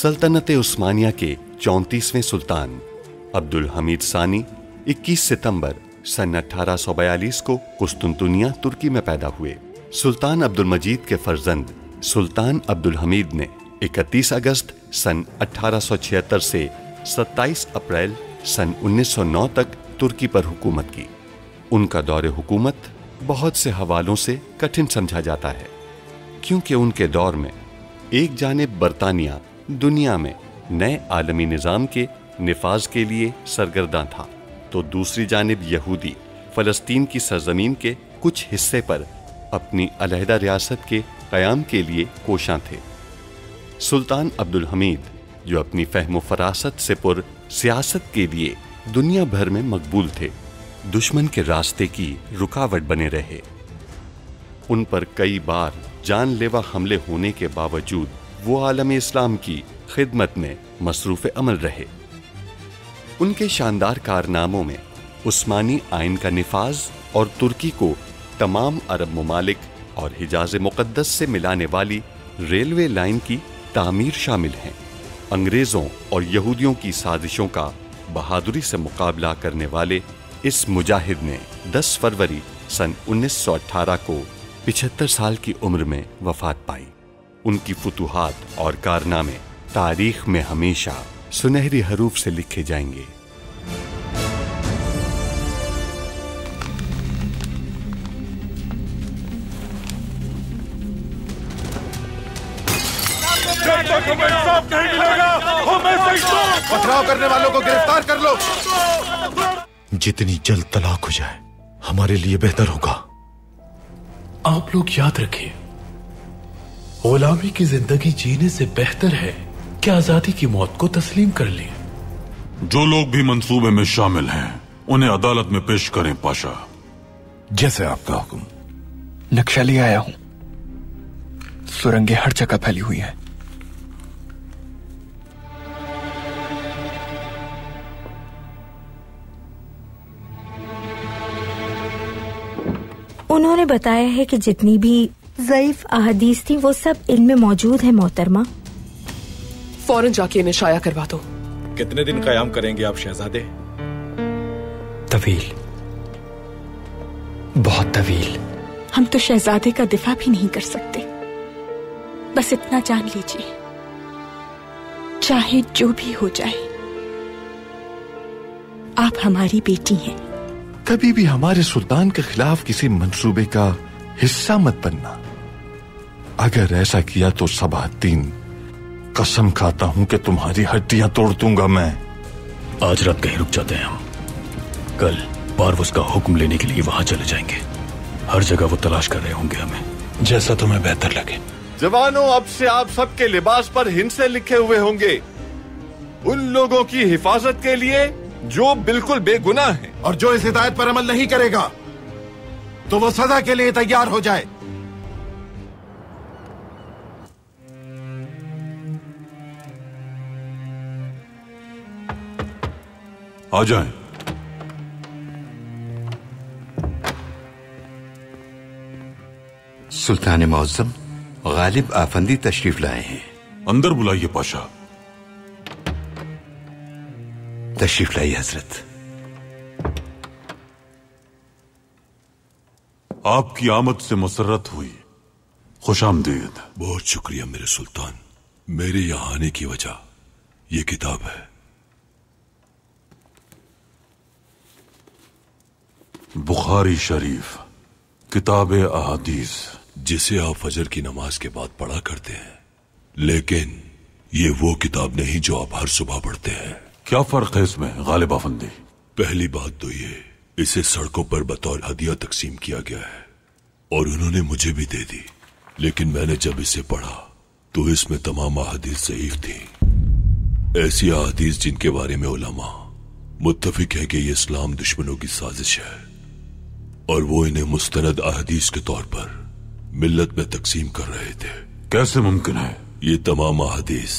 सल्तनत उस्मानिया के 34वें सुल्तान अब्दुल हमीद सानी 21 सितंबर सन 1842 को कुस्तुनतुनिया तुर्की में पैदा हुए। सुल्तान अब्दुल मजीद के फर्जंद सुल्तान अब्दुल हमीद ने 31 अगस्त सन 1876 से 27 अप्रैल सन 1909 तक तुर्की पर हुकूमत की। उनका दौरे हुकूमत बहुत से हवालों से कठिन समझा जाता है, क्योंकि उनके दौर में एक जानिब बरतानिया दुनिया में नए आलमी निज़ाम के निफाज के लिए सरगर्दा था, तो दूसरी जानिब यहूदी फ़लस्तीन की सरजमीन के कुछ हिस्से पर अपनी अलहदा रियासत के क़याम के लिए कोशां थे। सुल्तान अब्दुल हमीद, जो अपनी फ़हम फ़रासत से पुर सियासत के लिए दुनिया भर में मकबूल थे, दुश्मन के रास्ते की रुकावट बने रहे। उन पर कई बार जानलेवा हमले होने के बावजूद वो आलम इस्लाम की खिदमत में मसरूफ़ अमल रहे। उनके शानदार कारनामों में उस्मानी आइन का निफाज और तुर्की को तमाम अरब ममालिक और हिजाज मुक़द्दस से मिलाने वाली रेलवे लाइन की तामीर शामिल हैं। अंग्रेज़ों और यहूदियों की साजिशों का बहादुरी से मुकाबला करने वाले इस मुजाहिद ने 10 फरवरी सन 1918 को 75 साल की उम्र में वफात पाई। उनकी फुतूहात और कारनामे तारीख में हमेशा सुनहरी हरूफ से लिखे जाएंगे। पथराव करने वालों को गिरफ्तार कर लो। जितनी जल्द तलाक हो जाए हमारे लिए बेहतर होगा। आप लोग याद रखें, गुलामी की जिंदगी जीने से बेहतर है कि आजादी की मौत को तस्लीम कर लें। जो लोग भी मंसूबे में शामिल हैं उन्हें अदालत में पेश करें पाशा। जैसे आपका हुक्म। नक्शा ले आया हूं, सुरंगें हर जगह फैली हुई हैं। उन्होंने बताया है कि जितनी भी ज़ईफ अहादीस थी वो सब इनमें मौजूद है मोहतरमा। फौरन जाके इन्हें शाया करवा दो। कितने दिन कयाम करेंगे आप शहजादे? तवील, बहुत तवील। हम तो शहजादे का दिफा भी नहीं कर सकते। बस इतना जान लीजिए, चाहे जो भी हो जाए, आप हमारी बेटी हैं। कभी भी हमारे सुल्तान के खिलाफ किसी मंसूबे का हिस्सा मत बनना। अगर ऐसा किया तो सबातीन कसम खाता हूं कि तुम्हारी हड्डियां तोड़ दूंगा मैं। आज रात कहीं रुक जाते हैं हम, कल पारवस का हुक्म लेने के लिए वहां चले जाएंगे। हर जगह वो तलाश कर रहे होंगे हमें। जैसा तुम्हें बेहतर लगे। जवानों, अब से आप सबके लिबास पर हिंद से लिखे हुए होंगे, उन लोगों की हिफाजत के लिए जो बिल्कुल बेगुनाह है, और जो इस हिदायत पर अमल नहीं करेगा तो वो सजा के लिए तैयार हो जाए। आ जाएं। सुल्तान मौज़म गालिब आफंदी तशरीफ लाए हैं। अंदर बुलाइए पाशा। तशरीफ लाइए हजरत। आपकी आमद से मसरत हुई, खुशामदीद। बहुत शुक्रिया मेरे सुल्तान। मेरे यहाँ आने की वजह ये किताब है। बुखारी शरीफ, किताब अहादीस, जिसे आप फजर की नमाज के बाद पढ़ा करते हैं, लेकिन ये वो किताब नहीं जो आप हर सुबह पढ़ते हैं। क्या फर्क है इसमें गालिब आफंदी? पहली बात तो ये, इसे सड़कों पर बतौर हदिया तकसीम किया गया है और उन्होंने मुझे भी दे दी, लेकिन मैंने जब इसे पढ़ा तो इसमें तमाम अहादीस ज़ईफ थी। ऐसी अहादीस जिनके बारे में उलमा मुत्तफिक है कि ये इस्लाम दुश्मनों की साजिश है, और वो इन्हें मुस्तनद अहादीस के तौर पर मिल्लत में तकसीम कर रहे थे। कैसे मुमकिन है? ये तमाम अहादीस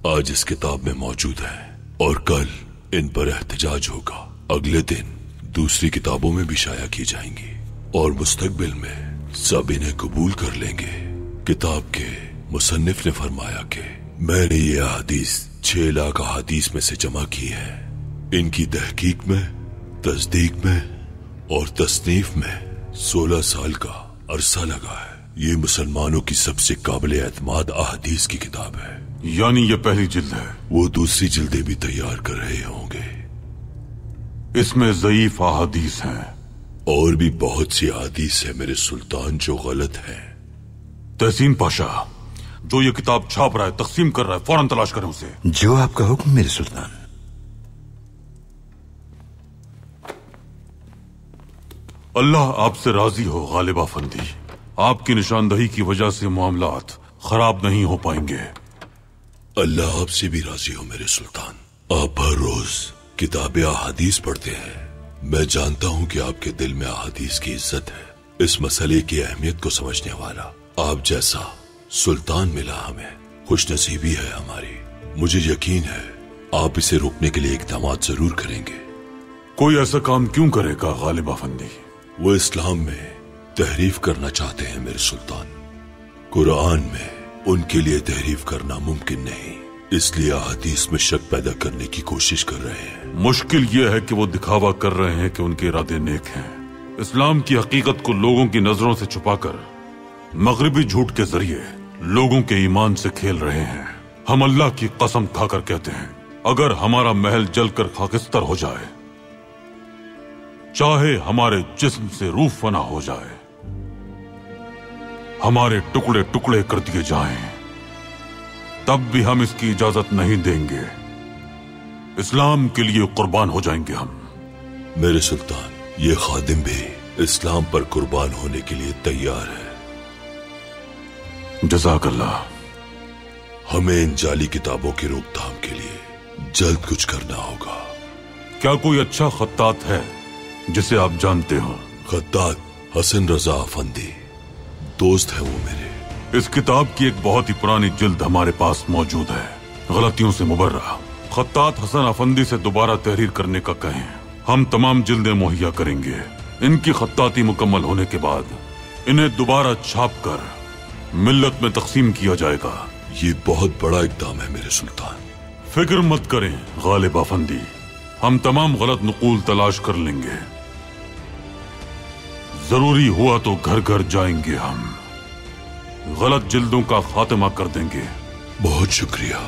आज इस किताब में मौजूद है और कल इन पर एहतजाज होगा। अगले दिन दूसरी किताबों में भी शाया की जाएंगी और मुस्तकबिल में सब इन्हें कबूल कर लेंगे। किताब के मुसन्निफ ने फरमाया कि मैंने ये हदीस 6 लाख हदीस में से जमा की है। इनकी तहकीक में, तस्दीक में और तसनीफ में 16 साल का अरसा लगा है। ये मुसलमानों की सबसे काबिल एतमाद अहादीस की किताब है। यानी ये पहली जिल्द है। वो दूसरी जिल्दें भी तैयार कर रहे होंगे। इसमें ज़ईफ अहादीस हैं और भी बहुत सी अहादीस है मेरे सुल्तान जो गलत है। तहसीन पाशा, जो ये किताब छाप रहा है, तकसीम कर रहा है, फौरन तलाश करें उसे। जो आपका हुक्म मेरे सुल्तान। अल्लाह आपसे राजी हो गालिब आफंदी। आपकी निशानदही की वजह से मामलात खराब नहीं हो पाएंगे। अल्लाह आपसे भी राजी हो मेरे सुल्तान। आप हर रोज किताबें अहादीस पढ़ते हैं। मैं जानता हूँ कि आपके दिल में अहादीस की इज्जत है। इस मसले की अहमियत को समझने वाला आप जैसा सुल्तान मिला हमें, खुशनसीबी है हमारी। मुझे यकीन है आप इसे रोकने के लिए इकदाम जरूर करेंगे। कोई ऐसा काम क्यों करेगा गालिब आफंदी? वो इस्लाम में तहरीफ करना चाहते हैं मेरे सुल्तान। कुरान में उनके लिए तहरीफ करना मुमकिन नहीं, इसलिए अहादीस में शक पैदा करने की कोशिश कर रहे हैं। मुश्किल यह है कि वो दिखावा कर रहे हैं कि उनके इरादे नेक हैं। इस्लाम की हकीकत को लोगों की नजरों से छुपाकर मगरिबी झूठ के जरिए लोगों के ईमान से खेल रहे हैं। हम अल्लाह की कसम खाकर कहते हैं, अगर हमारा महल जलकर खाकिस्तर हो जाए, चाहे हमारे जिस्म से रूह फना हो जाए, हमारे टुकड़े टुकड़े कर दिए जाएं, तब भी हम इसकी इजाजत नहीं देंगे। इस्लाम के लिए कुर्बान हो जाएंगे हम। मेरे सुल्तान, ये खादिम भी इस्लाम पर कुर्बान होने के लिए तैयार है। जज़ाकल्लाह। हमें इन जाली किताबों की रोकथाम के लिए जल्द कुछ करना होगा। क्या कोई अच्छा खत्तात है जिसे आप जानते हो? खत्तात हसन रजा अफंदी, दोस्त है वो मेरे। इस किताब की एक बहुत ही पुरानी जिल्द हमारे पास मौजूद है, गलतियों से मुबर्रा। खत्तात हसन अफंदी से दोबारा तहरीर करने का कहें, हम तमाम जिल्दें मुहैया करेंगे। इनकी खत्ताती मुकम्मल होने के बाद इन्हें दोबारा छाप कर मिल्लत में तकसीम किया जाएगा। ये बहुत बड़ा इक़दाम है मेरे सुल्तान। फिक्र मत करें गालिब अफंदी, हम तमाम गलत नुकूल तलाश कर लेंगे। जरूरी हुआ तो घर घर जाएंगे, हम गलत जिल्दों का खात्मा कर देंगे। बहुत शुक्रिया।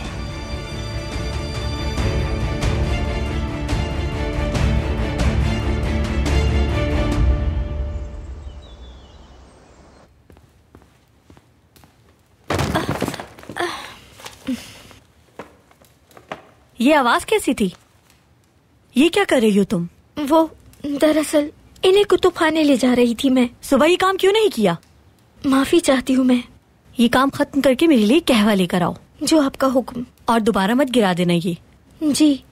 ये आवाज कैसी थी? ये क्या कर रही हो तुम? वो दरअसल इन्हें कुतुबखाने ले जा रही थी मैं। सुबह ये काम क्यों नहीं किया? माफी चाहती हूँ मैं। ये काम खत्म करके मेरे लिए कहवा लेकर आओ। जो आपका हुक्म। और दोबारा मत गिरा देना ये। जी।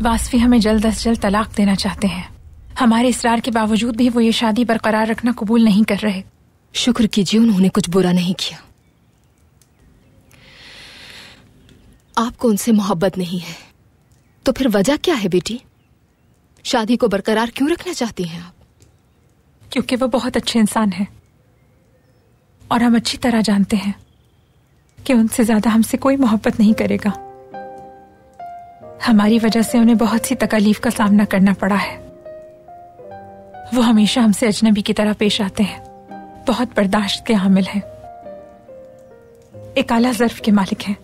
वासफी हमें जल्द अज जल्द तलाक देना चाहते हैं। हमारे इसरार के बावजूद भी वो ये शादी बरकरार रखना कबूल नहीं कर रहे। शुक्र कीजिए उन्होंने कुछ बुरा नहीं किया। आपको उनसे मोहब्बत नहीं है तो फिर वजह क्या है बेटी? शादी को बरकरार क्यों रखना चाहती हैं आप? क्योंकि वो बहुत अच्छे इंसान हैं और हम अच्छी तरह जानते हैं कि उनसे ज्यादा हमसे कोई मोहब्बत नहीं करेगा। हमारी वजह से उन्हें बहुत सी तकलीफ का सामना करना पड़ा है। वो हमेशा हमसे अजनबी की तरह पेश आते हैं, बहुत बर्दाश्त के हामिल हैं, एक आला ज़र्फ के मालिक हैं।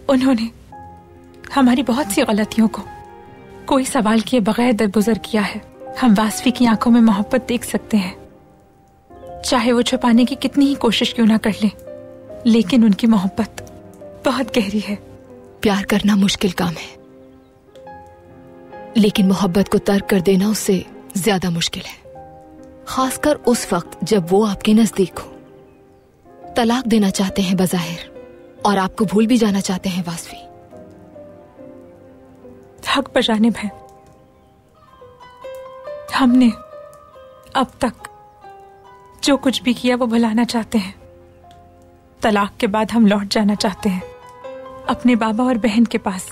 उन्होंने हमारी बहुत सी गलतियों को कोई सवाल किए बगैर दरगुजर किया है। हम वासफी की आंखों में मोहब्बत देख सकते हैं, चाहे वो छुपाने की कितनी ही कोशिश क्यों ना कर ले, लेकिन उनकी मोहब्बत बहुत गहरी है। प्यार करना मुश्किल काम है, लेकिन मोहब्बत को तर्क कर देना उससे ज्यादा मुश्किल है, खासकर उस वक्त जब वो आपके नजदीक हो। तलाक देना चाहते हैं बज़ाहिर और आपको भूल भी जाना चाहते हैं वासफी। हक बजानिब है। हमने अब तक जो कुछ भी किया वो भुलाना चाहते हैं। तलाक के बाद हम लौट जाना चाहते हैं अपने बाबा और बहन के पास।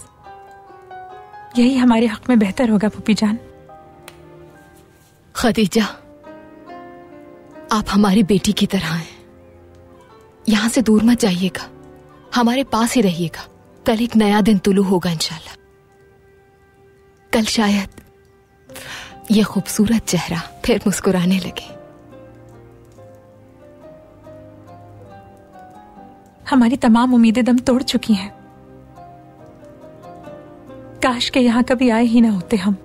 यही हमारे हक में बेहतर होगा फूफी जान। खदीजा, आप हमारी बेटी की तरह हैं। यहां से दूर मत जाइएगा, हमारे पास ही रहिएगा। कल एक नया दिन तुलू होगा इंशाल्लाह। कल शायद ये खूबसूरत चेहरा फिर मुस्कुराने लगे। हमारी तमाम उम्मीदें दम तोड़ चुकी हैं। काश के यहां कभी आए ही ना होते हम।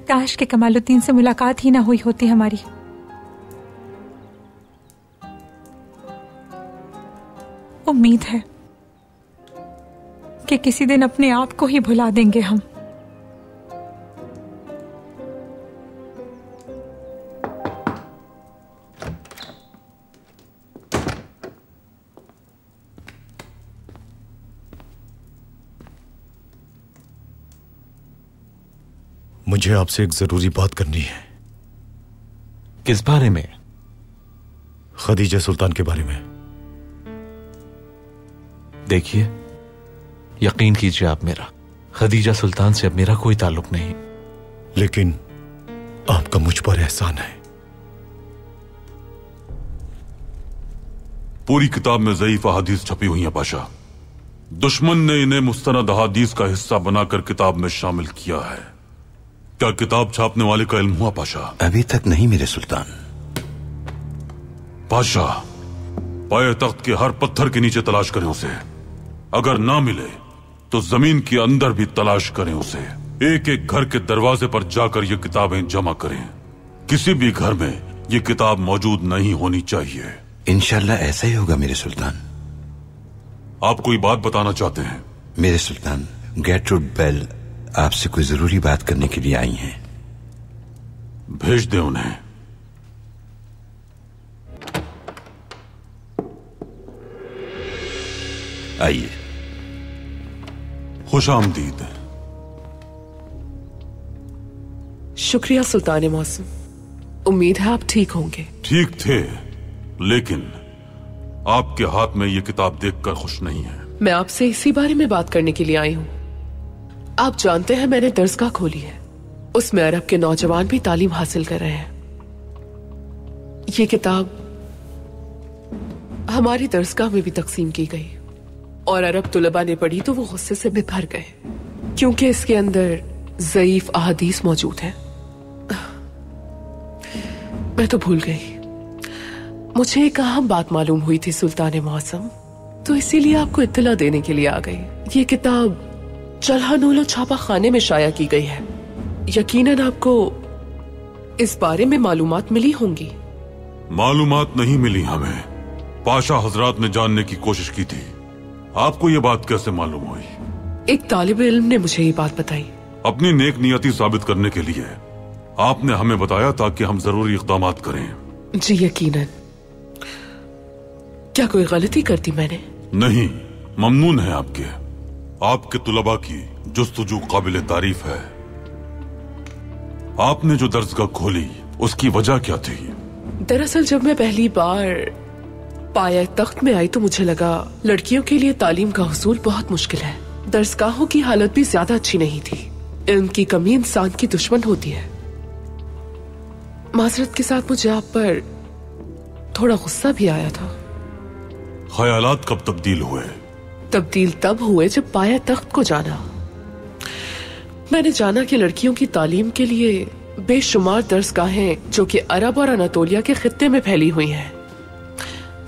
काश के कमालुद्दीन से मुलाकात ही ना हुई होती हमारी। उम्मीद है कि किसी दिन अपने आप को ही भुला देंगे हम। मुझे आपसे एक जरूरी बात करनी है। किस बारे में? खदीजा सुल्तान के बारे में। देखिए, यकीन कीजिए आप मेरा, खदीजा सुल्तान से अब मेरा कोई ताल्लुक नहीं। लेकिन आपका मुझ पर एहसान है। पूरी किताब में ज़ईफ अहादीस छपी हुई हैं पाशा। दुश्मन ने इन्हें मुस्तनद अहादीस का हिस्सा बनाकर किताब में शामिल किया है। क्या किताब छापने वाले का इल्म हुआ पाशा? अभी तक नहीं मेरे सुल्तान। पाशा, पाए तख्त के हर पत्थर के नीचे तलाश करें उसे। अगर ना मिले तो जमीन के अंदर भी तलाश करें उसे। एक एक घर के दरवाजे पर जाकर ये किताबें जमा करें। किसी भी घर में ये किताब मौजूद नहीं होनी चाहिए। इंशाल्लाह ऐसा ही होगा मेरे सुल्तान। आप कोई बात बताना चाहते हैं? मेरे सुल्तान, गेटरूड बेल आपसे कोई जरूरी बात करने के लिए आई हैं। भेज दे उन्हें। आइए। खुश आमदीद। शुक्रिया सुल्तान मौसम। उम्मीद है आप ठीक होंगे। ठीक थे, लेकिन आपके हाथ में ये किताब देखकर खुश नहीं है। मैं आपसे इसी बारे में बात करने के लिए आई हूँ। आप जानते हैं मैंने दरसगाह खोली है, उसमें अरब के नौजवान भी तालीम हासिल कर रहे हैं। ये किताब हमारी दरसगाह में भी तकसीम की गई और अरब तुलबा ने पढ़ी तो वो गुस्से से बिभर गए, क्योंकि इसके अंदर ज़ईफ अहादीस मौजूद है। मैं तो भूल गई। मुझे एक अहम बात मालूम हुई थी सुल्तान मौसम, तो इसीलिए आपको इत्तला देने के लिए आ गई। ये किताब चल्हानूलो छापा खाने में शाया की गई है। यकीनन आपको इस बारे में मालूमात मिली होंगी। मालूमात नहीं मिली हमें। पाशा हजरात ने जानने की कोशिश की थी। आपको ये बात कैसे मालूम हुई? एक तालिब इल्म ने मुझे ये बात बताई। अपनी नेक नियति साबित करने के लिए आपने हमें बताया ताकि हम जरूरी इक़दामात करें। जी यकीनन। क्या कोई गलती कर दी मैंने? नहीं, ममनून है आपके तुलबा की जुस्तजू काबिल तारीफ है। आपने जो दरसगाह खोली उसकी वजह क्या थी? दरअसल जब मैं पहली बार पाया तख्त में आई तो मुझे लगा लड़कियों के लिए तालीम का हुसूल बहुत मुश्किल है। दरसगाहों की हालत भी ज्यादा अच्छी नहीं थी। इल्म की कमी इंसान की दुश्मन होती है। माजरत के साथ मुझे आप पर थोड़ा गुस्सा भी आया था। ख्यालात कब तब्दील हुए? तब्दील तब हुए जब पाया तख्त को जाना। मैंने जाना कि लड़कियों की तालीम के लिए बेशुमार दरसगाहें जो कि अरब और अनातोलिया के खित्ते में फैली हुई हैं।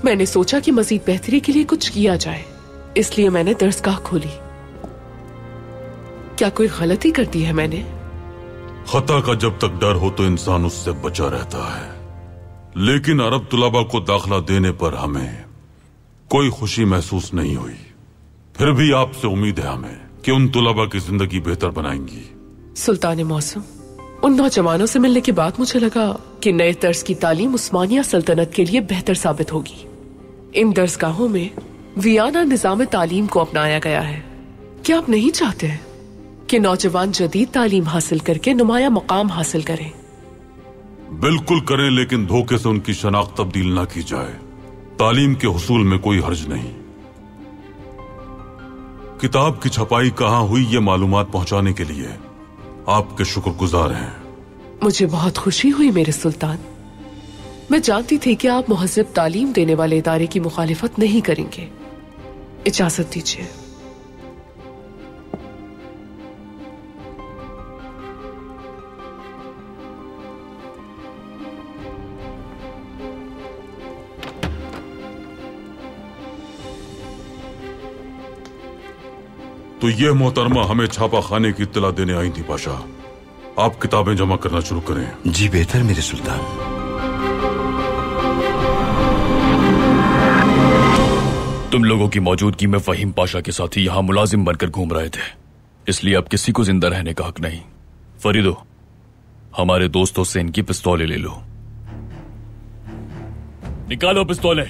मैंने सोचा कि मजीद बेहतरी के लिए कुछ किया जाए, इसलिए मैंने दरसगाह खोली। क्या कोई गलती कर दी है मैंने? खता का जब तक डर हो तो इंसान उससे बचा रहता है, लेकिन अरब तुलबा को दाखिला देने पर हमें कोई खुशी महसूस नहीं हुई। फिर भी आपसे उम्मीद है हमें कि उन तुलबा की जिंदगी बेहतर बनाएंगी। सुल्तान मौसम, उन नौजवानों से मिलने के बाद मुझे लगा कि नए तर्ज की तालीम उस्मानिया सल्तनत के लिए बेहतर साबित होगी। इन दरसगाहों में वियाना निजाम तालीम को अपनाया गया है। क्या आप नहीं चाहते कि नौजवान जदीद तालीम हासिल करके नुमाया मकाम हासिल करें? बिल्कुल करें, लेकिन धोखे से उनकी शनाख्त तब्दील ना की जाए। तालीम के हुसूल में कोई हर्ज नहीं। किताब की छपाई कहाँ हुई ये मालूमात पहुंचाने के लिए आपके शुक्रगुजार हैं। मुझे बहुत खुशी हुई मेरे सुल्तान। मैं जानती थी कि आप मुहज़्ज़ब तालीम देने वाले इदारे की मुखालिफत नहीं करेंगे। इजाजत दीजिए। तो ये मोहतरमा हमें छापा खाने की इत्तला देने आई थी पाशा। आप किताबें जमा करना शुरू करें। जी बेहतर मेरे सुल्तान। तुम लोगों की मौजूदगी में फहीम पाशा के साथ ही यहाँ मुलाजिम बनकर घूम रहे थे, इसलिए अब किसी को जिंदा रहने का हक नहीं। फरीदो, हमारे दोस्तों से इनकी पिस्तौलें ले लो। निकालो पिस्तौलें।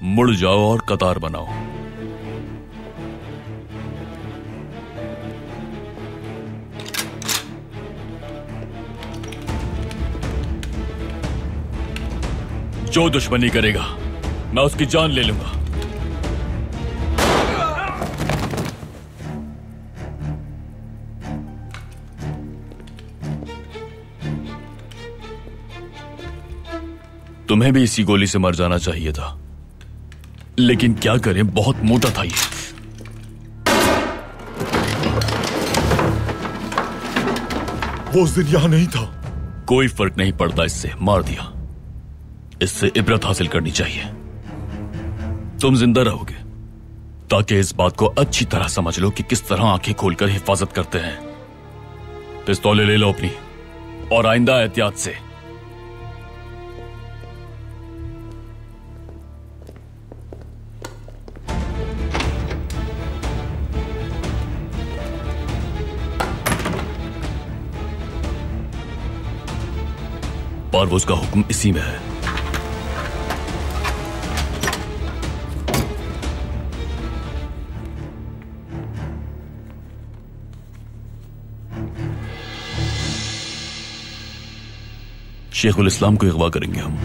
मुड़ जाओ और कतार बनाओ। जो दुश्मनी करेगा मैं उसकी जान ले लूंगा। तुम्हें भी इसी गोली से मर जाना चाहिए था, लेकिन क्या करें, बहुत मोटा था ये। वो उस दिन यहां नहीं था। कोई फर्क नहीं पड़ता, इससे मार दिया। इससे इबरत हासिल करनी चाहिए। तुम जिंदा रहोगे ताकि इस बात को अच्छी तरह समझ लो कि किस तरह आंखें खोलकर हिफाजत करते हैं। पिस्तौलें ले लो अपनी, और आइंदा एहतियात से। पारवोज का हुक्म इसी में है। शेखुल इस्लाम को अगवा करेंगे हम।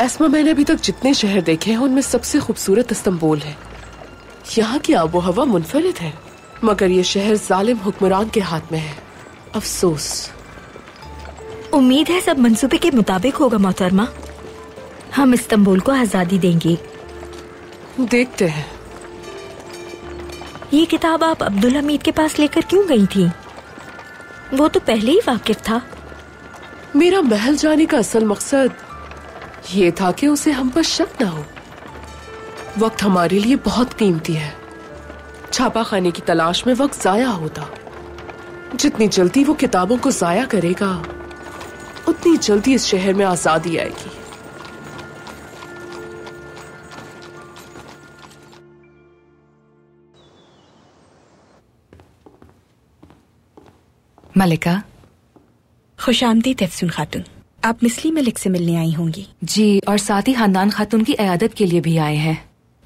एस्मा, मैंने अभी तक जितने शहर देखे हैं उनमें सबसे खूबसूरत इस्तांबुल है। यहाँ की आबो हवा मुनफरिद है, मगर ये शहर जालिम हुक्मरान के हाथ में है। अफसोस। उम्मीद है सब मंसूबे के मुताबिक होगा मोहतरमा। हम इस्तांबुल को आजादी देंगे। देखते हैं। ये किताब आप अब्दुल हमीद के पास लेकर क्यों गई थी? वो तो पहले ही वाकिफ था। मेरा महल जाने का असल मकसद ये था कि उसे हम पर शक ना हो। वक्त हमारे लिए बहुत कीमती है। छापा खाने की तलाश में वक्त जाया होता। जितनी जल्दी वो किताबों को जाया करेगा, उतनी जल्दी इस शहर में आजादी आएगी। मलिका। खुशामदीद अफसून खातून। आप मिसली मलिक से मिलने आई होंगी। जी, और साथ ही हानदान खातून की इयादत के लिए भी आए हैं।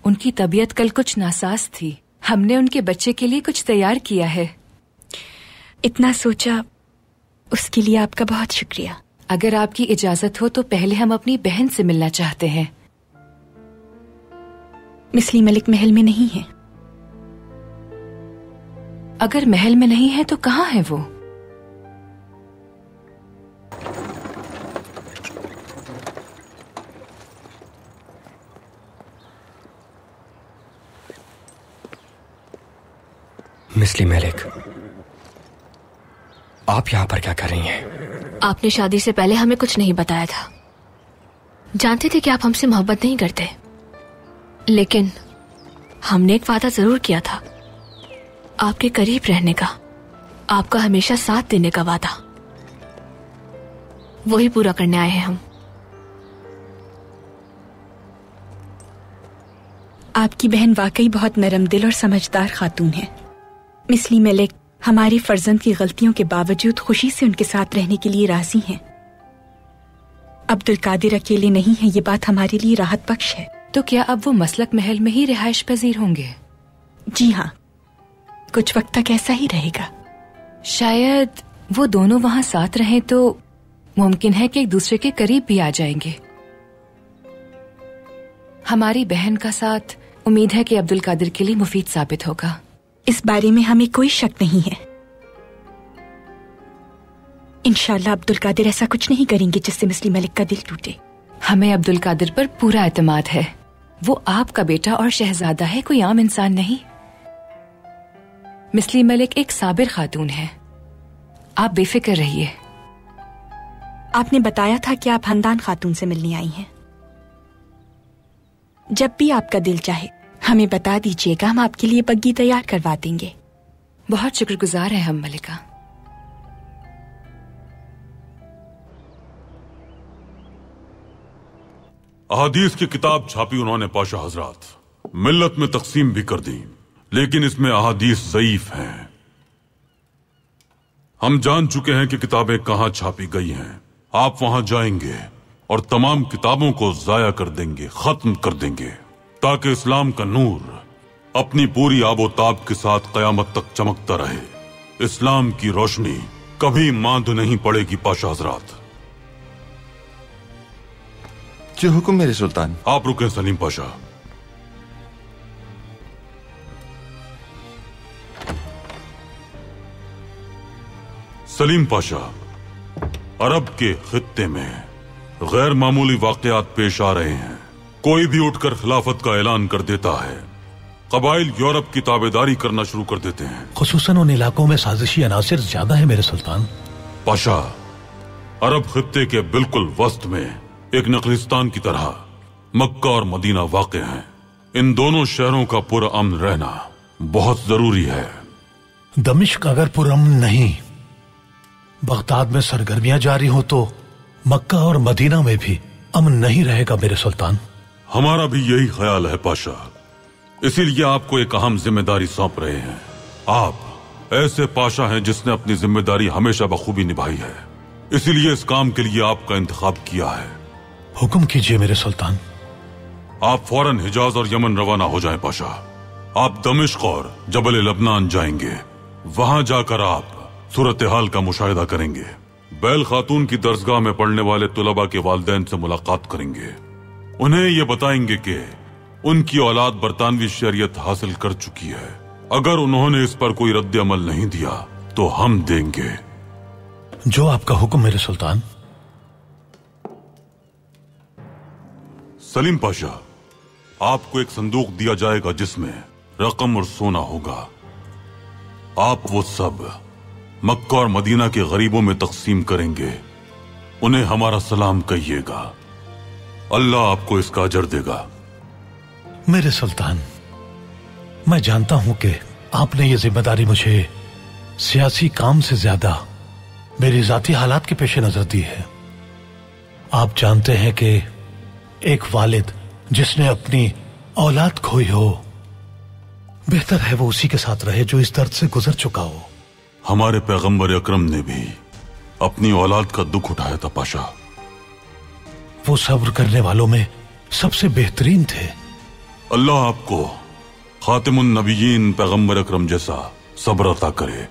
उनकी तबीयत कल कुछ नासाज थी। हमने उनके बच्चे के लिए कुछ तैयार किया है। इतना सोचा, उसके लिए आपका बहुत शुक्रिया। अगर आपकी इजाजत हो तो पहले हम अपनी बहन से मिलना चाहते हैं। मिसली मलिक महल में नहीं है। अगर महल में नहीं है तो कहाँ है वो? मिसली मलिक, आप यहाँ पर क्या कर रही हैं? आपने शादी से पहले हमें कुछ नहीं बताया था। जानते थे कि आप हमसे मोहब्बत नहीं करते, लेकिन हमने एक वादा जरूर किया था, आपके करीब रहने का। आपका हमेशा साथ देने का वादा, वही पूरा करने आए हैं हम। आपकी बहन वाकई बहुत नरम दिल और समझदार खातून है। मिस्ली मलिक हमारी फर्जंद की गलतियों के बावजूद खुशी से उनके साथ रहने के लिए राजी हैं। अब्दुल कादिर अकेले नहीं है, ये बात हमारे लिए राहत बख्श है। तो क्या अब वो मसलक महल में ही रिहाइश पजीर होंगे? जी हाँ, कुछ वक्त तक ऐसा ही रहेगा। शायद वो दोनों वहाँ साथ रहें तो मुमकिन है कि एक दूसरे के करीब भी आ जाएंगे। हमारी बहन का साथ उम्मीद है कि अब्दुल कादिर के लिए मुफीद साबित होगा। इस बारे में हमें कोई शक नहीं है। इंशाल्लाह अब्दुल कादिर ऐसा कुछ नहीं करेंगे जिससे मिस्ली मलिक का दिल टूटे। हमें अब्दुल कादिर पर पूरा एतमाद है। वो आपका बेटा और शहजादा है, कोई आम इंसान नहीं। मिस्ली मलिक एक साबिर खातून है, आप बेफिक्र रहिए। आपने बताया था कि आप हंदान खातून से मिलने आई हैं। जब भी आपका दिल चाहे हमें बता दीजिएगा, हम आपके लिए बग्गी तैयार करवा देंगे। बहुत शुक्रगुजार हैं हम मलिका। अहादीस की किताब छापी उन्होंने पाशा हजरात, मिल्लत में तकसीम भी कर दी, लेकिन इसमें अहादीस ज़ईफ हैं। हम जान चुके हैं कि किताबें कहां छापी गई हैं। आप वहां जाएंगे और तमाम किताबों को जाया कर देंगे, खत्म कर देंगे, ताकि इस्लाम का नूर अपनी पूरी आबोताब के साथ कयामत तक चमकता रहे। इस्लाम की रोशनी कभी मांद नहीं पड़ेगी पाशा हजरात। जो हुक्म मेरे सुल्तान। आप रुकें सलीम पाशा। सलीम पाशा, अरब के खित्ते में गैर मामूली वाकयात पेश आ रहे हैं। कोई भी उठकर खिलाफत का ऐलान कर देता है। कबाइल यूरोप की ताबेदारी करना शुरू कर देते हैं। खुसूसन उन इलाकों में साजिशी अनासिर ज्यादा है मेरे सुल्तान। पाशा, अरब खित्ते के बिल्कुल वस्त में एक नकलिस्तान की तरह मक्का और मदीना वाक़ हैं। इन दोनों शहरों का पुरअमन रहना बहुत जरूरी है। दमिश्क अगर पुरअमन नहीं, बगदाद में सरगर्मियां जारी हो तो मक्का और मदीना में भी अमन नहीं रहेगा मेरे सुल्तान। हमारा भी यही ख्याल है पाशा, इसीलिए आपको एक अहम जिम्मेदारी सौंप रहे हैं। आप ऐसे पाशा हैं जिसने अपनी जिम्मेदारी हमेशा बखूबी निभाई है, इसीलिए इस काम के लिए आपका इंतखाब किया है। हुक्म कीजिए मेरे सुल्तान। आप फौरन हिजाज और यमन रवाना हो जाएं पाशा। आप दमिश्क और जबल लबनान जाएंगे। वहां जाकर आप सूरत हाल का मुशाहिदा करेंगे। बैल खातून की दरसगाह में पढ़ने वाले तुलबा के वालिदैन से मुलाकात करेंगे। उन्हें यह बताएंगे कि उनकी औलाद बरतानवी शरीयत हासिल कर चुकी है। अगर उन्होंने इस पर कोई रद्द अमल नहीं दिया तो हम देंगे। जो आपका हुक्म मेरे सुल्तान। सलीम पाशा, आपको एक संदूक दिया जाएगा जिसमें रकम और सोना होगा। आप वो सब मक्का और मदीना के गरीबों में तकसीम करेंगे। उन्हें हमारा सलाम कहिएगा। अल्लाह आपको इसका अजर देगा। मेरे सुल्तान, मैं जानता हूं कि आपने ये जिम्मेदारी मुझे सियासी काम से ज्यादा मेरी जाती हालात के पेश नजर दी है। आप जानते हैं कि एक वालिद जिसने अपनी औलाद खोई हो, बेहतर है वो उसी के साथ रहे जो इस दर्द से गुजर चुका हो। हमारे पैगंबर अकरम ने भी अपनी औलाद का दुख उठाया था पाशा। वो सब्र करने वालों में सबसे बेहतरीन थे। अल्लाह आपको खातिमुन नबीयीन पैगंबर अकरम जैसा सब्र अता करे।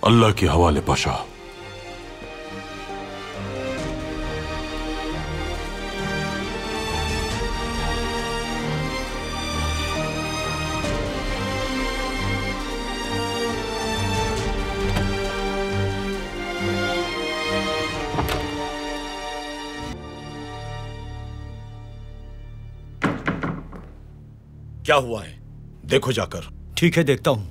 अल्लाह के हवाले पाशा। क्या हुआ है? देखो जाकर। ठीक है, देखता हूं।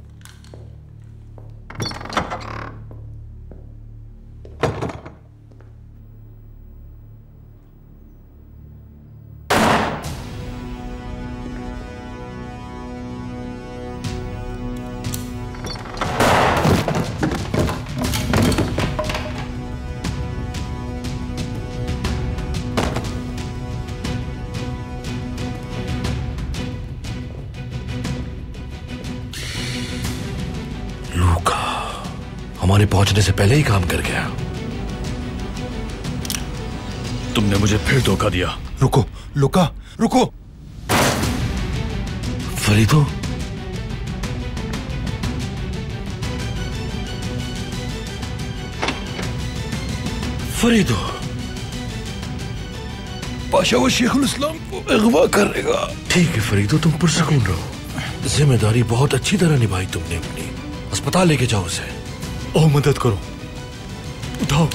हमारे पहुंचने से पहले ही काम कर गया। तुमने मुझे फिर धोखा दिया। रुको लुका, रुको। फरीदो, फरीदो, पाशा वो शेखुल इस्लाम को अगवा करेगा। ठीक है फरीदो, तुम पुरसकून रहो। जिम्मेदारी बहुत अच्छी तरह निभाई तुमने अपनी। अस्पताल लेके जाओ उसे। ओ मदद करो, उठाओ।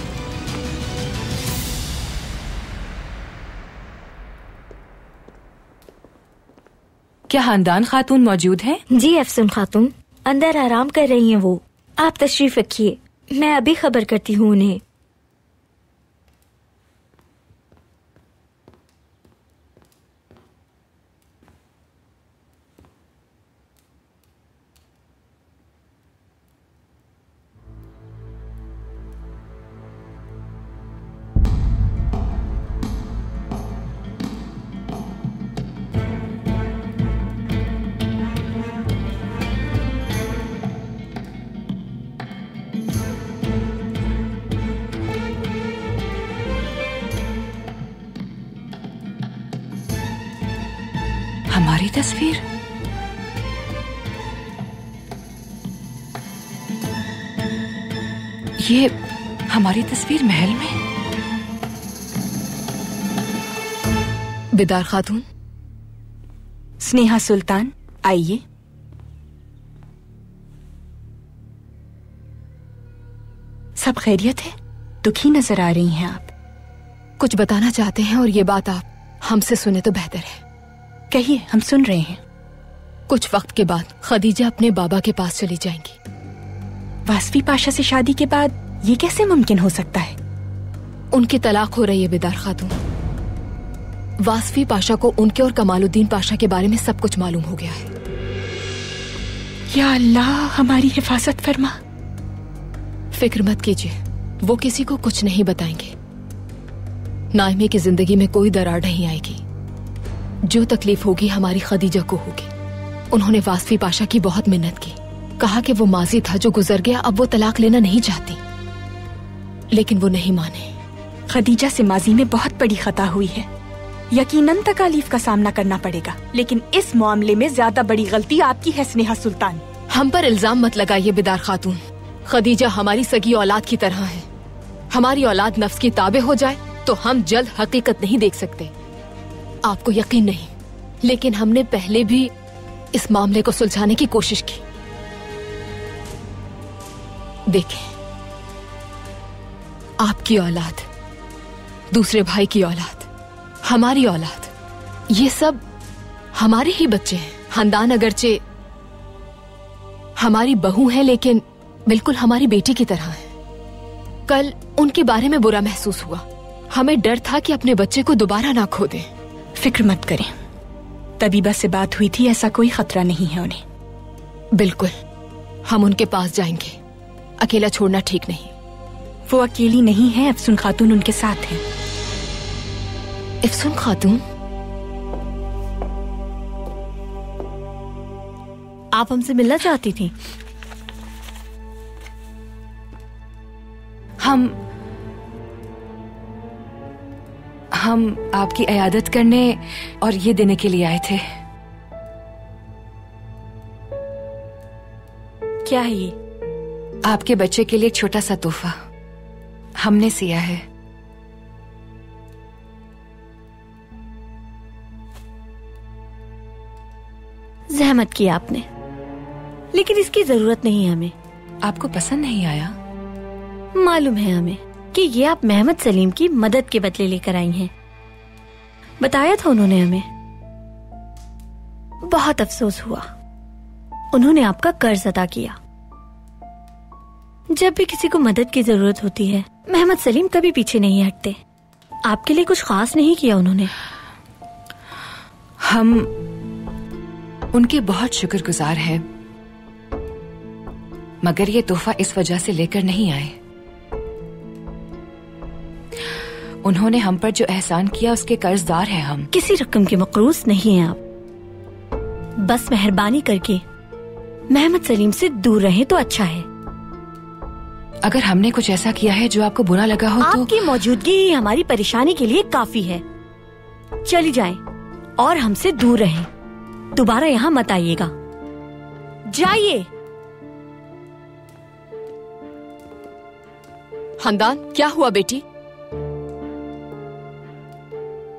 क्या खानदान खातून मौजूद है? जी अफसून खातून अंदर आराम कर रही हैं वो। आप तशरीफ रखिए, मैं अभी खबर करती हूँ उन्हें। हमारी तस्वीर? ये हमारी तस्वीर महल में? बिदार खातून। स्नेहा सुल्तान, आइए। सब खैरियत है? दुखी नजर आ रही हैं आप। कुछ बताना चाहते हैं और ये बात आप हमसे सुने तो बेहतर है। कहिए, हम सुन रहे हैं। कुछ वक्त के बाद खदीजा अपने बाबा के पास चली जाएंगी। वासफी पाशा से शादी के बाद ये कैसे मुमकिन हो सकता है? उनकी तलाक हो रही है बिदार खातून। वासफी पाशा को उनके और कमालुद्दीन पाशा के बारे में सब कुछ मालूम हो गया है। या अल्लाह, हमारी हिफाजत फरमा। फिक्र मत कीजिए, वो किसी को कुछ नहीं बताएंगे। नाइमे की जिंदगी में कोई दरार नहीं आएगी। जो तकलीफ होगी हमारी खदीजा को होगी। उन्होंने वासफी पाशा की बहुत मिन्नत की, कहा कि वो माजी था जो गुजर गया, अब वो तलाक लेना नहीं चाहती, लेकिन वो नहीं माने। खदीजा से माजी में बहुत बड़ी खता हुई है, यकीनन तकालीफ का सामना करना पड़ेगा, लेकिन इस मामले में ज्यादा बड़ी गलती आपकी है स्नेहा सुल्तान। हम पर इल्जाम मत लगाइए बिदार खातून। खदीजा हमारी सगी औलाद की तरह है। हमारी औलाद नफ्स की ताबे हो जाए तो हम जल्द हकीकत नहीं देख सकते। आपको यकीन नहीं, लेकिन हमने पहले भी इस मामले को सुलझाने की कोशिश की। देखें, आपकी औलाद, दूसरे भाई की औलाद, हमारी औलाद, ये सब हमारे ही बच्चे हैं। खानदान अगरचे हमारी बहू है, लेकिन बिल्कुल हमारी बेटी की तरह है। कल उनके बारे में बुरा महसूस हुआ। हमें डर था कि अपने बच्चे को दोबारा ना खो दें। फिक्र मत करें, तबीबा से बात हुई थी, ऐसा कोई खतरा नहीं है उन्हें। बिल्कुल, हम उनके पास जाएंगे। अकेला छोड़ना ठीक नहीं। वो अकेली नहीं है, अफसून खातून उनके साथ है। अफसून खातून? आप हमसे मिलना चाहती थी? हम आपकी इयादत करने और ये देने के लिए आए थे। क्या है ये? आपके बच्चे के लिए एक छोटा सा तोहफा हमने सिया है। जहमत की आपने, लेकिन इसकी जरूरत नहीं है हमें। आपको पसंद नहीं आया? मालूम है हमें कि ये आप मोहम्मद सलीम की मदद के बदले लेकर आई हैं। बताया था उन्होंने हमें। बहुत अफसोस हुआ, उन्होंने आपका कर्ज अदा किया। जब भी किसी को मदद की जरूरत होती है, मोहम्मद सलीम कभी पीछे नहीं हटते। आपके लिए कुछ खास नहीं किया उन्होंने। हम उनके बहुत शुक्रगुजार हैं, मगर ये तोहफा इस वजह से लेकर नहीं आए। उन्होंने हम पर जो एहसान किया उसके कर्जदार हैं हम। किसी रकम के मकरूज नहीं हैं आप। बस मेहरबानी करके मोहम्मद सलीम से दूर रहें तो अच्छा है। अगर हमने कुछ ऐसा किया है जो आपको बुरा लगा हो तो आपकी मौजूदगी ही हमारी परेशानी के लिए काफी है। चली जाएं और हमसे दूर रहें। दोबारा यहाँ मत आइएगा। जाइए। हंदान, क्या हुआ बेटी?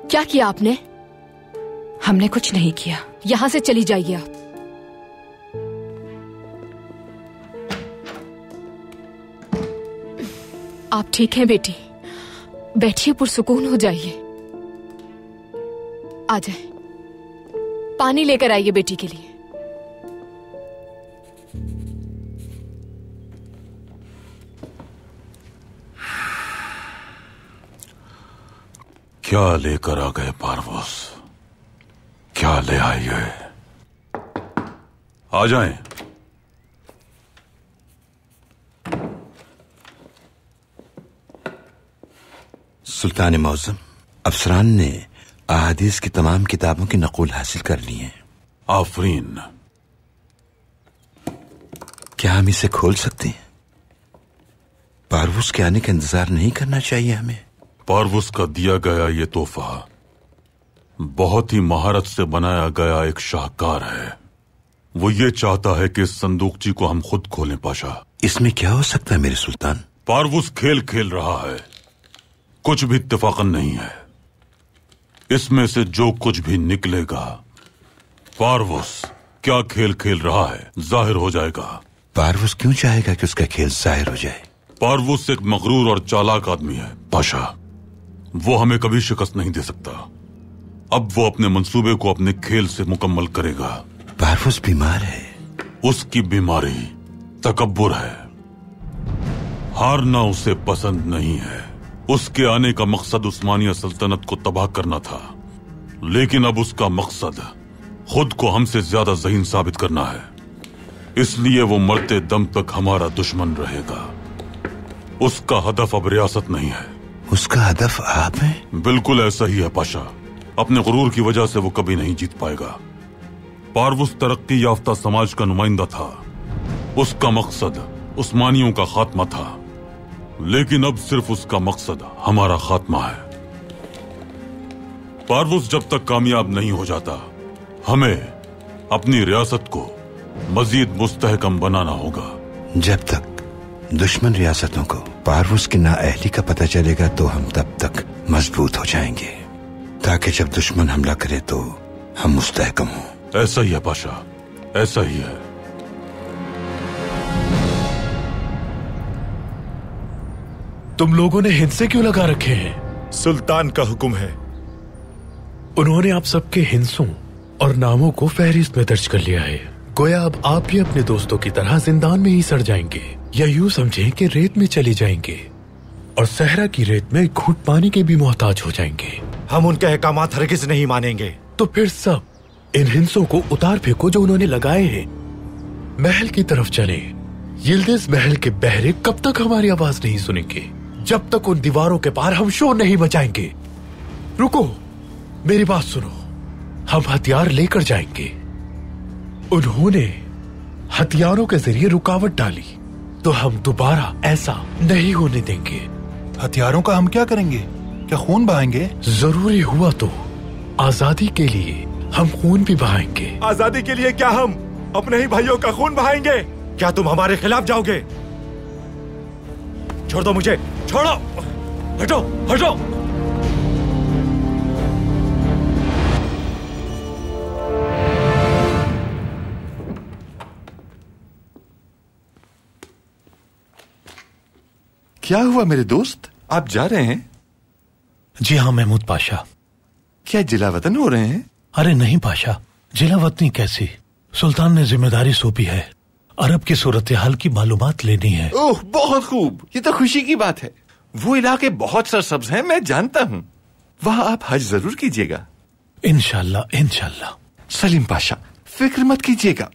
क्या किया आपने? हमने कुछ नहीं किया। यहाँ से चली जाइए आप। आप ठीक हैं बेटी? बैठिए, पुरसुकून हो जाइए। आ जाए, पानी लेकर आइए बेटी के लिए। क्या लेकर आ गए पारवोस? क्या ले आइए? आ जाएं। सुल्तान मौज़म, अफसरान ने अहादीस की तमाम किताबों की नक़ुल हासिल कर ली है। आफरीन। क्या हम इसे खोल सकते हैं? पारवूस के आने का इंतजार नहीं करना चाहिए हमें? पारवूस का दिया गया ये तोहफा बहुत ही महारत से बनाया गया एक शाहकार है। वो ये चाहता है कि इस संदूकची को हम खुद खोलें पाशा। इसमें क्या हो सकता है मेरे सुल्तान? पारवूस खेल खेल रहा है, कुछ भी इत्तेफाकन नहीं है। इसमें से जो कुछ भी निकलेगा, पारवूस क्या खेल खेल रहा है जाहिर हो जाएगा। पारवूस क्यों चाहेगा कि उसका खेल जाहिर हो जाए? पारवूस एक मगरूर और चालाक आदमी है पाशा। वो हमें कभी शिकस्त नहीं दे सकता। अब वो अपने मंसूबे को अपने खेल से मुकम्मल करेगा। पारवूस बीमार है। उसकी बीमारी तकब्बुर है। हारना उसे पसंद नहीं है। उसके आने का मकसद उस्मानिया सल्तनत को तबाह करना था, लेकिन अब उसका मकसद खुद को हमसे ज्यादा ज़हीन साबित करना है। इसलिए वो मरते दम तक हमारा दुश्मन रहेगा। उसका हदफ अब रियासत नहीं है। उसका हदफ आप हैं? बिल्कुल ऐसा ही है पाशा। अपने गुरूर की वजह से वो कभी नहीं जीत पाएगा। पारवूस तरक्की याफ्ता समाज का नुमाइंदा था। उसका मकसद उस्मानियों का खात्मा था, लेकिन अब सिर्फ उसका मकसद हमारा खात्मा है। पारवूस जब तक कामयाब नहीं हो जाता, हमें अपनी रियासत को मजीद मुस्तहकम बनाना होगा। जब तक दुश्मन रियासतों को पारवूस की नाअहली का पता चलेगा तो हम तब तक मजबूत हो जाएंगे, ताकि जब दुश्मन हमला करे तो हम मुस्तहकम हों। ऐसा ही है पाशा, ऐसा ही है। तुम लोगों ने हिंसे क्यों लगा रखे हैं? सुल्तान का हुक्म है। उन्होंने आप सबके हिंसों और नामों को फहरिस्त में दर्ज कर लिया है। गोया अब आप भी अपने दोस्तों की तरह जिंदान में ही सड़ जाएंगे, या यूं समझें कि रेत में चले जाएंगे और सहरा की रेत में घूंट पानी के भी मोहताज हो जाएंगे। हम उनके अहकामात हरगिज नहीं मानेंगे। तो फिर सब इन हिंसों को उतार फेंको जो उन्होंने लगाए हैं। महल की तरफ चले। यिल्दिज महल के बहरे कब तक हमारी आवाज नहीं सुनेंगे? जब तक उन दीवारों के पार हम शोर नहीं बजाएंगे। रुको, मेरी बात सुनो। हम हथियार लेकर जाएंगे। उन्होंने हथियारों के जरिए रुकावट डाली, तो हम दोबारा ऐसा नहीं होने देंगे। हथियारों का हम क्या करेंगे? क्या खून बहाएंगे? जरूरी हुआ तो आजादी के लिए हम खून भी बहाएंगे। आजादी के लिए क्या हम अपने ही भाइयों का खून बहाएंगे? क्या तुम हमारे खिलाफ जाओगे? छोड़ दो मुझे, छोड़ो, हटो, हटो। क्या हुआ मेरे दोस्त, आप जा रहे हैं? जी हाँ महमूद पाशा। क्या जिलावतन हो रहे हैं? अरे नहीं पाशा, जिलावतनी कैसी। सुल्तान ने जिम्मेदारी सौंपी है। अरब की सूरत हाल की मालूमात लेनी है। ओह बहुत खूब, ये तो खुशी की बात है। वो इलाके बहुत सरसब्ज हैं, मैं जानता हूँ। वहाँ आप हज जरूर कीजिएगा। इंशाल्लाह इंशाल्लाह। सलीम पाशा, फिक्र मत कीजिएगा,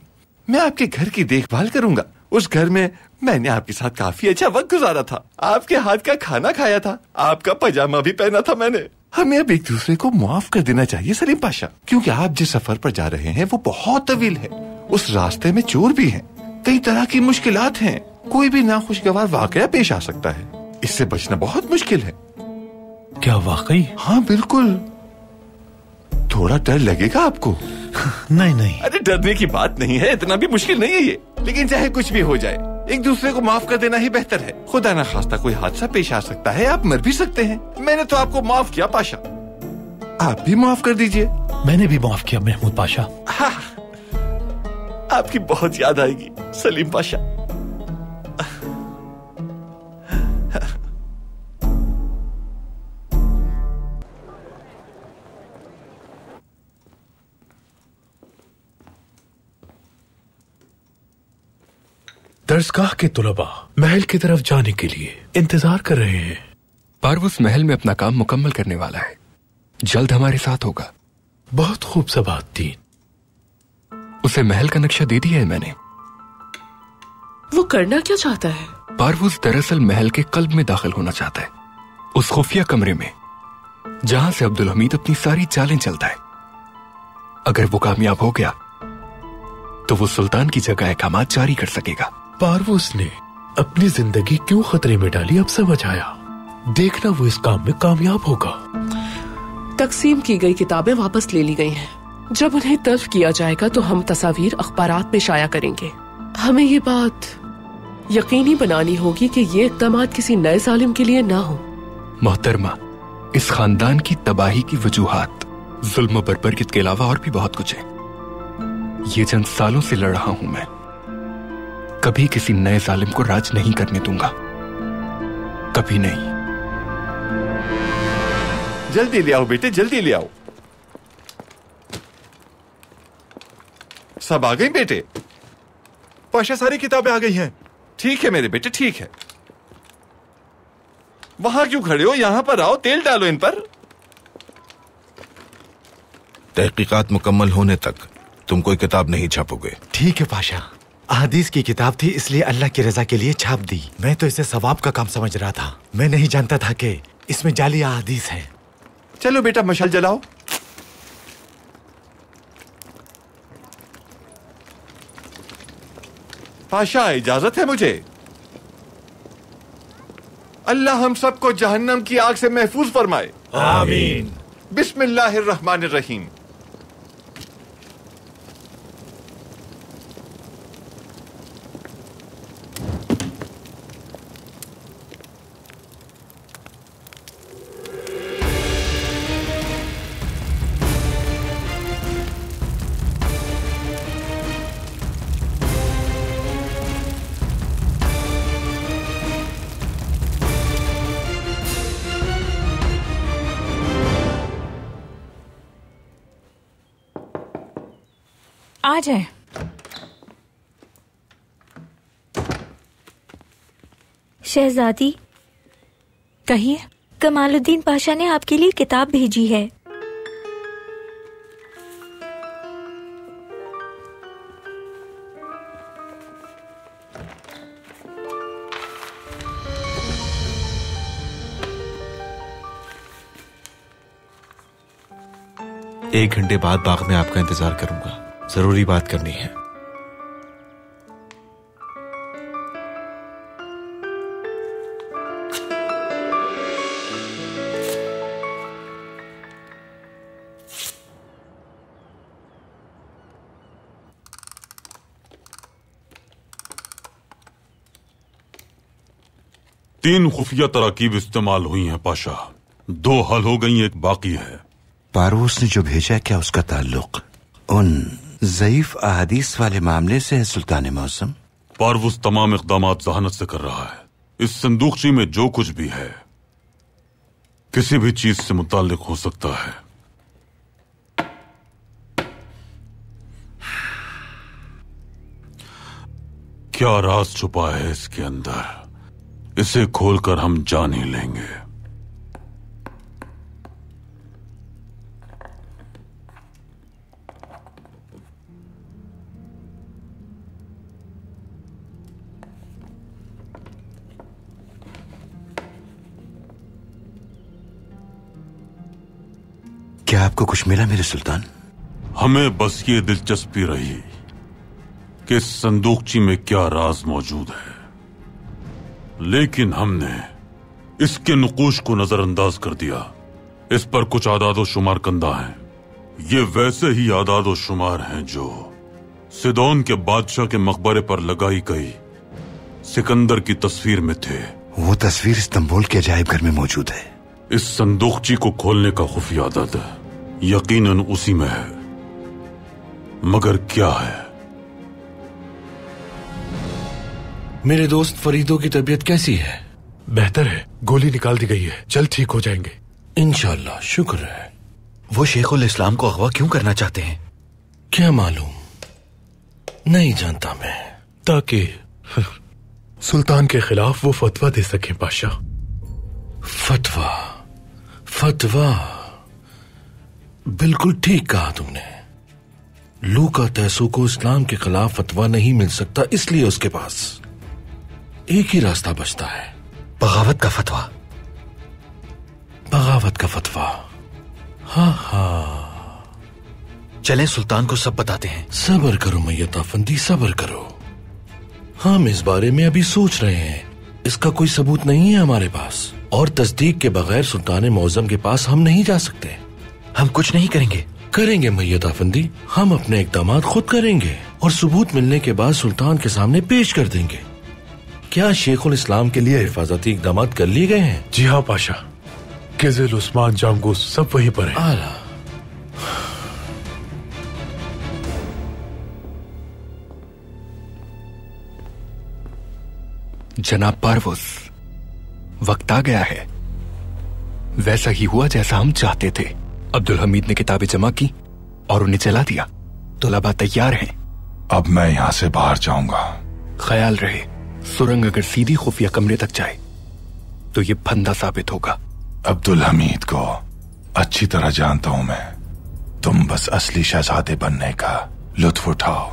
मैं आपके घर की देखभाल करूंगा। उस घर में मैंने आपके साथ काफी अच्छा वक्त गुजारा था। आपके हाथ का खाना खाया था, आपका पजामा भी पहना था मैंने। हमें अब एक दूसरे को माफ कर देना चाहिए सलीम पाशा, क्योंकि आप जिस सफर पर जा रहे हैं वो बहुत तवील है। उस रास्ते में चोर भी हैं, कई तरह की मुश्किलात हैं। कोई भी नाखुशगवार वाकया पेश आ सकता है। इससे बचना बहुत मुश्किल है। क्या वाकई? हाँ बिल्कुल। थोड़ा डर लगेगा आपको। नहीं नहीं, अरे डरने की बात नहीं है, इतना भी मुश्किल नहीं है ये। लेकिन चाहे कुछ भी हो जाए, एक दूसरे को माफ कर देना ही बेहतर है। खुदा ना खास्ता कोई हादसा पेश आ सकता है, आप मर भी सकते हैं। मैंने तो आपको माफ किया पाशा, आप भी माफ कर दीजिए। मैंने भी माफ किया महमूद पाशा। हाँ, आपकी बहुत याद आएगी सलीम पाशा। दरसगाह के तुलबा महल की तरफ जाने के लिए इंतजार कर रहे हैं। पारवूस महल में अपना काम मुकम्मल करने वाला है, जल्द हमारे साथ होगा। बहुत खूब सबातीन। उसे महल का नक्शा दे दिया है मैंने। वो करना क्या चाहता है? पारवूस दरअसल महल के कल्ब में दाखिल होना चाहता है, उस खुफिया कमरे में जहां से अब्दुल हमीद अपनी सारी चालें चलता है। अगर वो कामयाब हो गया तो वो सुल्तान की जगह अहकामात जारी कर सकेगा। पारवूस ने अपनी जिंदगी क्यों खतरे में डाली अब समझ आया। देखना वो इस काम में कामयाब होगा। तकसीम की गई किताबें वापस ले ली गई हैं। जब उन्हें तल्फ किया जाएगा तो हम तस्वीर अखबारात में शाया करेंगे। हमें ये बात यकीनी बनानी होगी कि ये इक़दाम किसी नए जालिम के लिए ना हो। मोहतरमा, इस खानदान की तबाही की वजूहात जुल्म और बर्बरियत के अलावा और भी बहुत कुछ है। ये चंद सालों से लड़ रहा हूं मैं, कभी किसी नए जालिम को राज नहीं करने दूंगा, कभी नहीं। जल्दी ले आओ बेटे, जल्दी ले आओ। सब आ गई बेटे? पाशा सारी किताबें आ गई हैं। ठीक है मेरे बेटे, ठीक है। वहां क्यों खड़े हो, यहां पर आओ, तेल डालो इन पर। तहकीकात मुकम्मल होने तक तुम कोई किताब नहीं छापोगे। ठीक है पाशा। अहादीस की किताब थी, इसलिए अल्लाह की रजा के लिए छाप दी। मैं तो इसे सवाब का काम समझ रहा था, मैं नहीं जानता था कि इसमें जाली अहादीस है। चलो बेटा मशाल जलाओ। पाशा इजाजत है मुझे। अल्लाह हम सबको जहन्नम की आग से महफूज फरमाए। आमीन। बिस्मिल्लाहिर्रहमानिर्रहीम। आ जाए। शहजादी, कहिए। कमालुद्दीन पाशा ने आपके लिए किताब भेजी है। एक घंटे बाद बाग में आपका इंतजार करूंगा, जरूरी बात करनी है। तीन खुफिया तराकीब इस्तेमाल हुई हैं पाशा। 2 हल हो गई, एक बाकी है। पारवूस ने जो भेजा, क्या उसका ताल्लुक उन ज़ईफ अहादीस वाले मामले से है सुल्तान मौसम? पारवूस तमाम इक़दामात ज़हानत से कर रहा है। इस संदूकची में जो कुछ भी है किसी भी चीज से मुताल्लिक हो सकता है। क्या राज छुपा है इसके अंदर, इसे खोलकर हम जान ही लेंगे। क्या आपको कुछ मिला मेरे सुल्तान? हमें बस ये दिलचस्पी रही कि इस संदूकची में क्या राज मौजूद है। लेकिन हमने इसके नुकूश को नजरअंदाज कर दिया। इस पर कुछ आदादो शुमार कंदा हैं। ये वैसे ही आदादो शुमार हैं जो सिदोन के बादशाह के मकबरे पर लगाई गई सिकंदर की तस्वीर में थे। वो तस्वीर इस्तांबुल के अजायब घर में मौजूद है। इस संदूकची को खोलने का खुफिया आदत है, यकीनन उसी में है, मगर क्या है? मेरे दोस्त फरीदो की तबीयत कैसी है? बेहतर है, गोली निकाल दी गई है, जल्द ठीक हो जाएंगे इंशाल्लाह। शुक्र है। वो शेखुल इस्लाम को अगवा क्यों करना चाहते हैं? क्या मालूम, नहीं जानता मैं। ताकि सुल्तान के खिलाफ वो फतवा दे सकें पाशा। फतवा? फतवा बिल्कुल ठीक कहा तुमने। लूका तैसू को इस्लाम के खिलाफ फतवा नहीं मिल सकता, इसलिए उसके पास एक ही रास्ता बचता है, बगावत का फतवा। बगावत का फतवा, हाँ हाँ। चलें सुल्तान को सब बताते हैं। सब्र करो मैयत अफंदी, सब्र करो। हम इस बारे में अभी सोच रहे हैं, इसका कोई सबूत नहीं है हमारे पास, और तस्दीक के बगैर सुल्तान मौजम के पास हम नहीं जा सकते। हम कुछ नहीं करेंगे। करेंगे मैयत अफंदी, हम अपने इक़दामात खुद करेंगे और सबूत मिलने के बाद सुल्तान के सामने पेश कर देंगे। क्या शेखुल इस्लाम के लिए हिफाजती इक़दामात कर लिए गए हैं? जी हाँ पाशा, किजिल, उस्मान, जांगूस सब वहीं पर हैं। आला। जनाब पारवुस, वक्त आ गया है। वैसा ही हुआ जैसा हम चाहते थे। अब्दुल हमीद ने किताबें जमा की और उन्हें जला दिया। तुलबा तैयार हैं। अब मैं यहाँ से बाहर जाऊंगा। ख्याल रहे, सुरंग अगर सीधी खुफिया कमरे तक जाए तो ये फंदा साबित होगा। अब्दुल हमीद को अच्छी तरह जानता हूं मैं। तुम बस असली शहजादे बनने का लुत्फ उठाओ।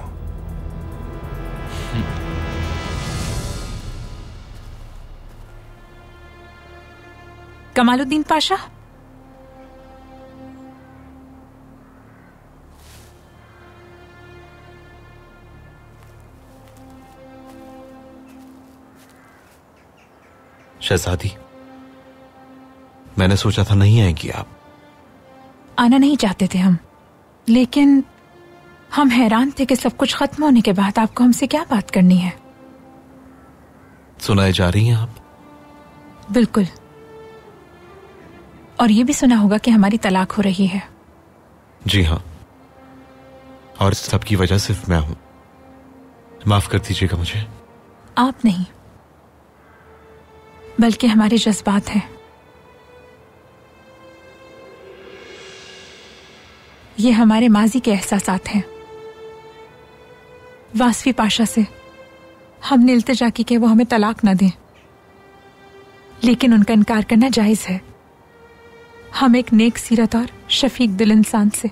कमालुद्दीन पाशा, शहजादी, मैंने सोचा था नहीं आएंगी आप। आना नहीं चाहते थे हम, लेकिन हम हैरान थे कि सब कुछ खत्म होने के बाद आपको हमसे क्या बात करनी है। सुनाए जा रही हैं आप? बिल्कुल, और ये भी सुना होगा कि हमारी तलाक हो रही है। जी हाँ, और सबकी वजह सिर्फ मैं हूं। माफ कर दीजिएगा मुझे। आप नहीं, बल्कि हमारे जज्बात हैं। ये हमारे माजी के एहसासात हैं। वासफी पाशा से हमने इल्तिजा की कि वो हमें तलाक न दें, लेकिन उनका इनकार करना जायज है। हम एक नेक सीरत और शफीक दिल इंसान से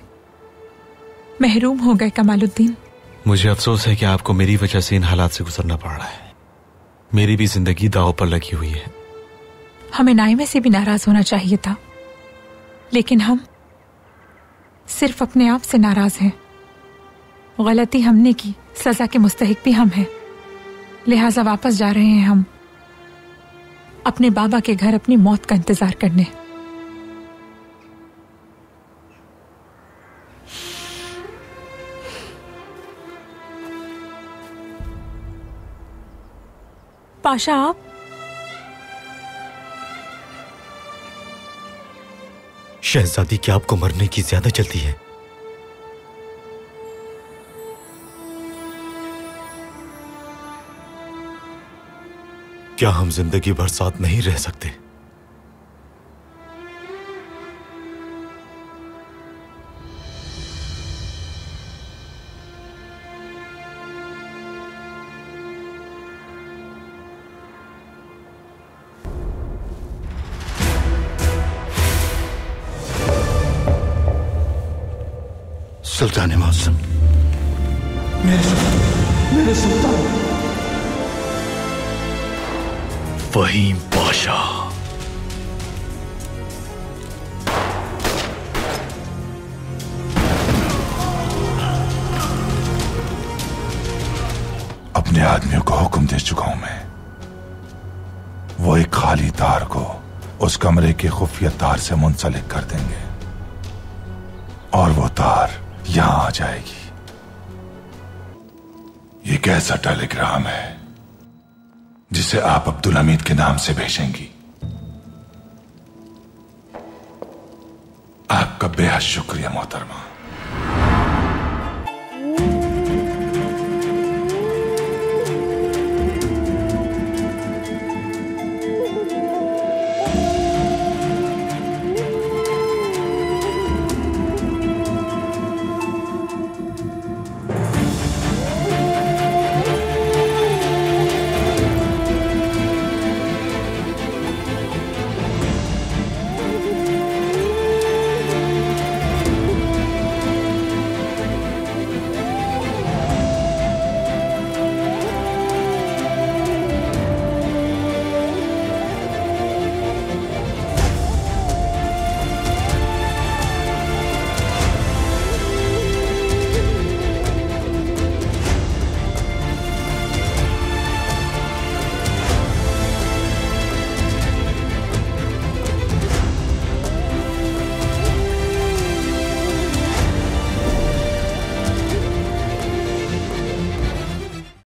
महरूम हो गए कमालुद्दीन। मुझे अफसोस है कि आपको मेरी वजह से इन हालात से गुजरना पड़ रहा है। मेरी भी जिंदगी दांव पर लगी हुई है। हमें नाइमे से भी नाराज होना चाहिए था, लेकिन हम सिर्फ अपने आप से नाराज हैं। गलती हमने की, सजा के मुस्तहिक भी हम हैं। लिहाजा वापस जा रहे हैं हम अपने बाबा के घर अपनी मौत का इंतजार करने। पाशा, आप शहजादी, क्या आपको मरने की ज्यादा जल्दी है? क्या हम जिंदगी भर साथ नहीं रह सकते? सुल्तान मौसम, मेरे सुल्तान। फहीम पाशा, अपने आदमियों को हुक्म दे चुका हूं मैं। वो एक खाली तार को उस कमरे के खुफिया तार से मुंसलिक कर देंगे और वो तार यहां आ जाएगी। ये कैसा टेलीग्राम है जिसे आप अब्दुल हमीद के नाम से भेजेंगी? आपका बेहद शुक्रिया मोहतरमा।